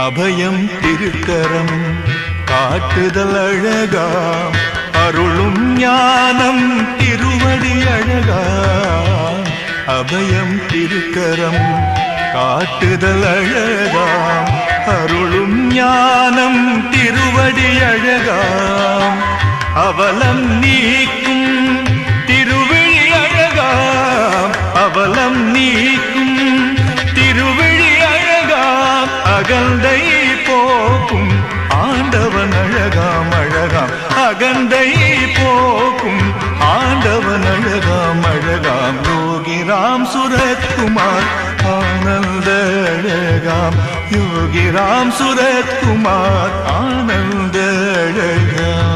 அபயம் திருக்கரம் காட்டுதல் அழகாம் அருளும் ஞானம் திருவடி அழகாம் அபயம் திருக்கரம் காட்டுதல் அழகாம் அருளும் ஞானம் திருவடி அழகாம் அவலம் நீக்கும் திருவிழி அழகாம் அவலம் நீக்கும் திருவிழி அழகாம் அகந்தை போக்கும் ஆண்டவன் அழகாம் அழகாம் அகந்தை போக்கும் ஆண்டவன் அழகாம் அழகாம் யோகிராம் சுரத்குமார் ஆனந்த அழகாம் யோகிராம் சுரத்குமார் ஆனந்த அழகாம்